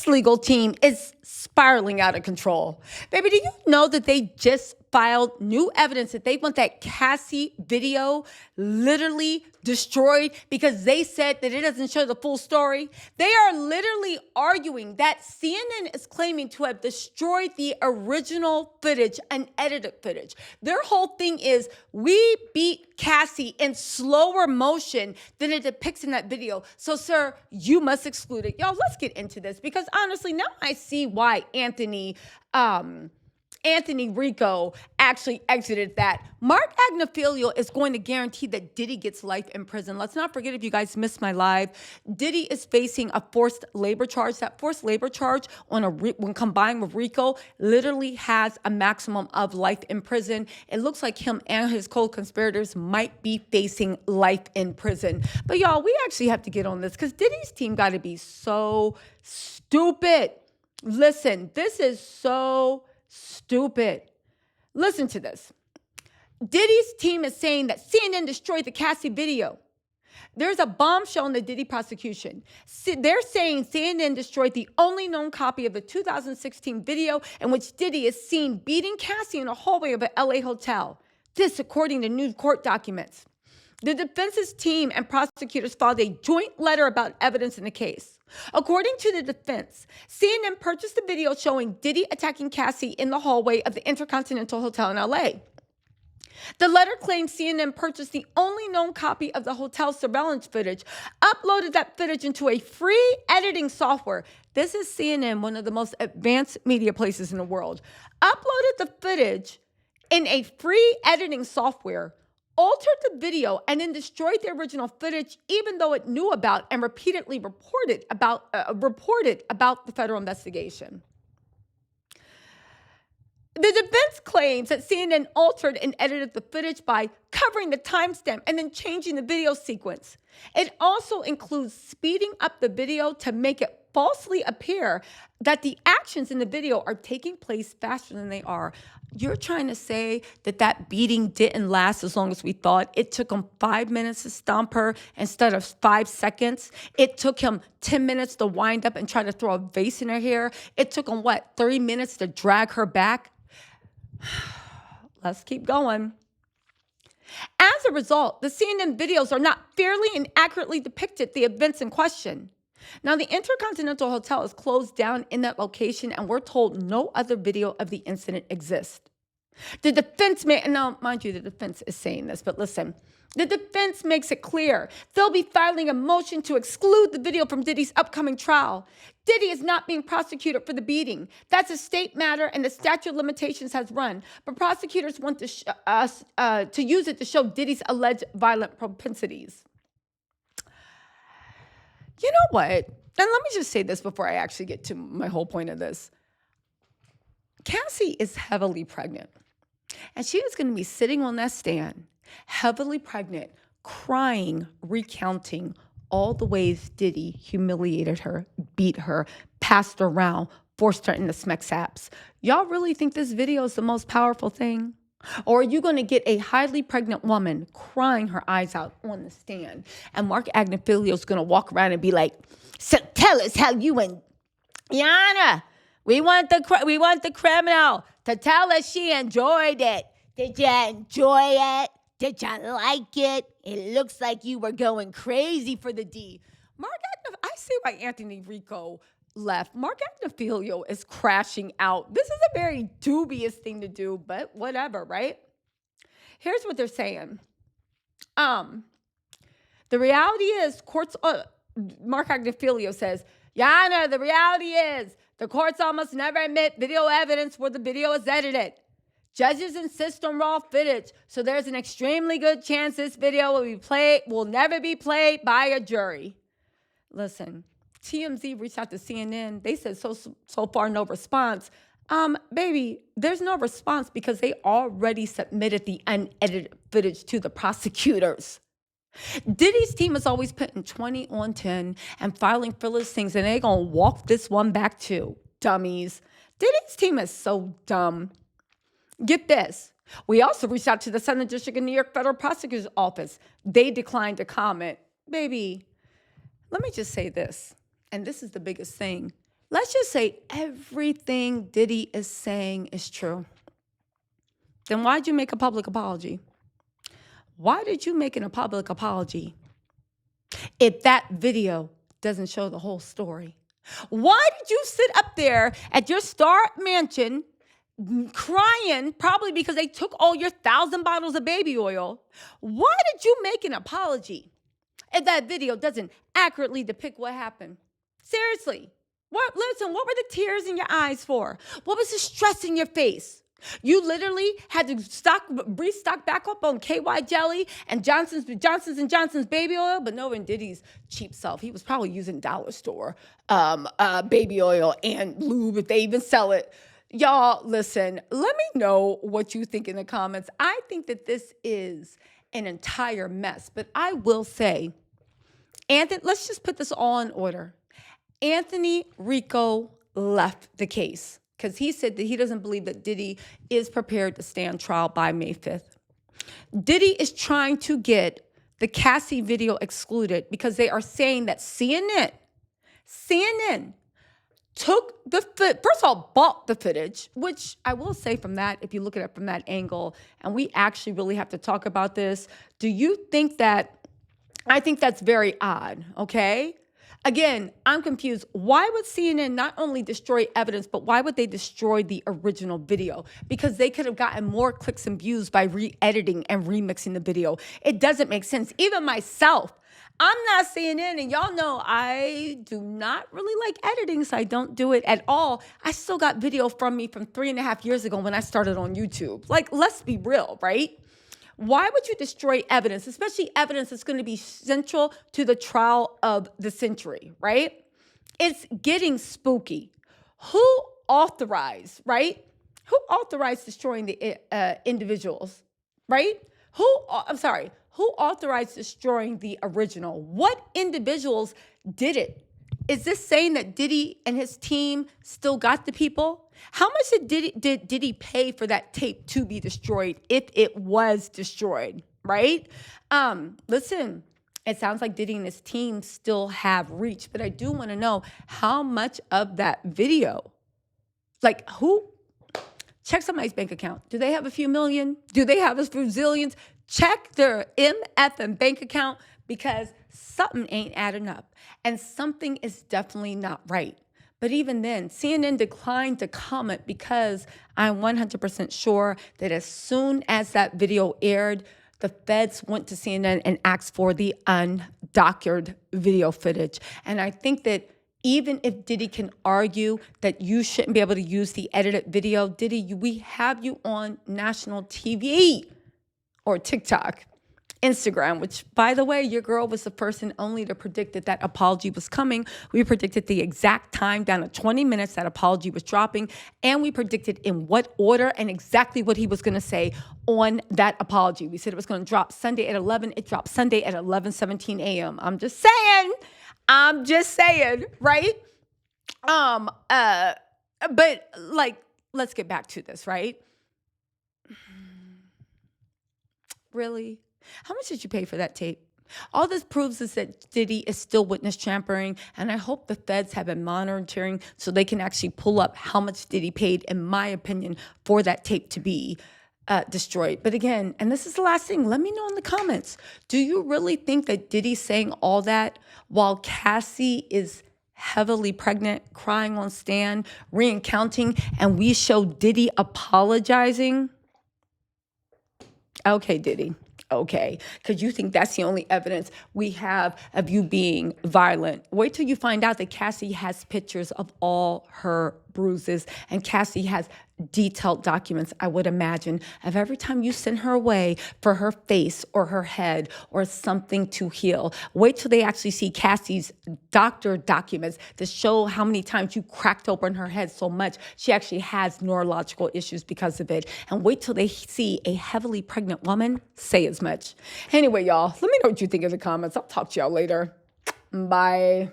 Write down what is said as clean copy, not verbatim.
Diddy's legal team is spiraling out of control. Baby, do you know that they just filed new evidence that they want that Cassie video literally destroyed because they said that it doesn't show the full story? They are literally arguing that CNN is claiming to have destroyed the original footage, unedited footage. Their whole thing is we beat Cassie in slower motion than it depicts in that video. So, sir, you must exclude it. Y'all, let's get into this because honestly, now I see why Anthony Rico actually exited that. Mark Agnifilo is going to guarantee that Diddy gets life in prison. Let's not forget, if you guys missed my live, Diddy is facing a forced labor charge. That forced labor charge, when combined with Rico, literally has a maximum of life in prison. It looks like him and his co-conspirators might be facing life in prison. But y'all, we actually have to get on this because Diddy's team got to be so stupid. Listen, this is so stupid. Listen to this. Diddy's team is saying that CNN destroyed the Cassie video. There's a bombshell in the Diddy prosecution. They're saying CNN destroyed the only known copy of the 2016 video in which Diddy is seen beating Cassie in a hallway of an LA hotel. This, according to new court documents. The defense's team and prosecutors filed a joint letter about evidence in the case. According to the defense, CNN purchased a video showing Diddy attacking Cassie in the hallway of the Intercontinental Hotel in LA. The letter claims CNN purchased the only known copy of the hotel's surveillance footage, uploaded that footage into a free editing software. This is CNN, one of the most advanced media places in the world. Uploaded the footage in a free editing software, altered the video, and then destroyed the original footage, even though it knew about and repeatedly reported about the federal investigation. The defense claims that CNN altered and edited the footage by covering the timestamp and then changing the video sequence. It also includes speeding up the video to make it falsely appear that the actions in the video are taking place faster than they are. You're trying to say that that beating didn't last as long as we thought? It took him 5 minutes to stomp her instead of 5 seconds. It took him 10 minutes to wind up and try to throw a vase in her hair. It took him, 30 minutes to drag her back? Let's keep going. As a result, the CNN videos are not fairly and accurately depicted the events in question. Now, the Intercontinental Hotel is closed down in that location, and we're told no other video of the incident exists. The defense now, mind you, the defense is saying this, but listen. The defense makes it clear they'll be filing a motion to exclude the video from Diddy's upcoming trial. Diddy is not being prosecuted for the beating. That's a state matter, and the statute of limitations has run. But prosecutors want to use it to show Diddy's alleged violent propensities. You know what? And let me just say this before I actually get to my whole point of this. Cassie is heavily pregnant. And she is going to be sitting on that stand, heavily pregnant, crying, recounting all the ways Diddy humiliated her, beat her, passed her around, forced her into smack-saps. Y'all really think this video is the most powerful thing? Or are you going to get a highly pregnant woman crying her eyes out on the stand, and Mark Agnifilo is going to walk around and be like, "So tell us how you and Yana, we want the criminal to tell us she enjoyed it. Did you enjoy it? Did you like it? It looks like you were going crazy for the D." I see why Anthony Rico left. Mark Agnifilo is crashing out. This is a very dubious thing to do, but whatever, right? Here's what they're saying. The reality is Mark Agnifilo says, "Yana, the reality is the courts almost never admit video evidence where the video is edited. Judges insist on raw footage, so there's an extremely good chance this video will never be played by a jury." Listen, TMZ reached out to CNN. They said so far no response. Baby, there's no response because they already submitted the unedited footage to the prosecutors. Diddy's team is always putting 20 on 10 and filing frivolous things, and they're going to walk this one back too. Dummies. Diddy's team is so dumb. Get this. We also reached out to the Southern District of New York Federal Prosecutor's Office. They declined to comment. Baby, let me just say this, and this is the biggest thing. let's just say everything Diddy is saying is true. Then why'd you make a public apology? Why did you make a public apology if that video doesn't show the whole story? Why did you sit up there at your star mansion crying, probably because they took all your 1,000 bottles of baby oil? Why did you make an apology if that video doesn't accurately depict what happened? Seriously. Listen, what were the tears in your eyes for? What was the stress in your face? You literally had to restock back up on KY jelly and Johnson's and Johnson's baby oil, but no, in Diddy's cheap self, he was probably using dollar store baby oil and lube if they even sell it. Y'all, listen, let me know what you think in the comments. I think that this is an entire mess, but I will say, Anthony, let's just put this all in order. Anthony Rico left the case because he said that he doesn't believe that Diddy is prepared to stand trial by May 5th. Diddy is trying to get the Cassie video excluded because they are saying that CNN took first of all, bought the footage, which I will say from that, if you look at it from that angle, and we actually really have to talk about this, do you think that, I think that's very odd, okay? Again, I'm confused. Why would CNN not only destroy evidence, but why would they destroy the original video? Because they could have gotten more clicks and views by re-editing and remixing the video. It doesn't make sense. Even myself, I'm not CNN, and y'all know I do not really like editing, so I don't do it at all. I still got video from me from 3.5 years ago when I started on YouTube. Like, let's be real, right? Why would you destroy evidence, especially evidence that's going to be central to the trial of the century, right? It's getting spooky. Who authorized, right? Who authorized destroying the individuals, right? Who authorized destroying the original? What individuals did it? Is this saying that Diddy and his team still got the people? How much did Diddy pay for that tape to be destroyed if it was destroyed, right? Listen, it sounds like Diddy and his team still have reach, but I do want to know how much of that video, like who, check somebody's bank account. Do they have a few million? Do they have a few zillions? Check their MF and bank account because something ain't adding up and something is definitely not right. But even then, CNN declined to comment because I'm 100% sure that as soon as that video aired, the feds went to CNN and asked for the undoctored video footage. And I think that even if Diddy can argue that you shouldn't be able to use the edited video, Diddy, we have you on national TV or TikTok, Instagram, which, by the way, your girl was the person only to predict that that apology was coming. We predicted the exact time down to 20 minutes that apology was dropping, and we predicted in what order and exactly what he was going to say on that apology. We said it was going to drop Sunday at 11. It dropped Sunday at 11:17 a.m. I'm just saying, right? But like, let's get back to this, right? Really? How much did you pay for that tape? All this proves is that Diddy is still witness tampering, and I hope the feds have been monitoring so they can actually pull up how much Diddy paid, in my opinion, for that tape to be destroyed. But again, and this is the last thing, let me know in the comments. Do you really think that Diddy's saying all that while Cassie is heavily pregnant, crying on stand, recounting, and we show Diddy apologizing? Okay, Diddy. Okay, because you think that's the only evidence we have of you being violent. Wait till you find out that Cassie has pictures of all her bruises, and Cassie has detailed documents, I would imagine, of every time you send her away for her face or her head or something to heal. Wait till they actually see Cassie's doctor documents to show how many times you cracked open her head so much she actually has neurological issues because of it. And wait till they see a heavily pregnant woman say as much. Anyway, y'all, let me know what you think in the comments. I'll talk to y'all later. Bye.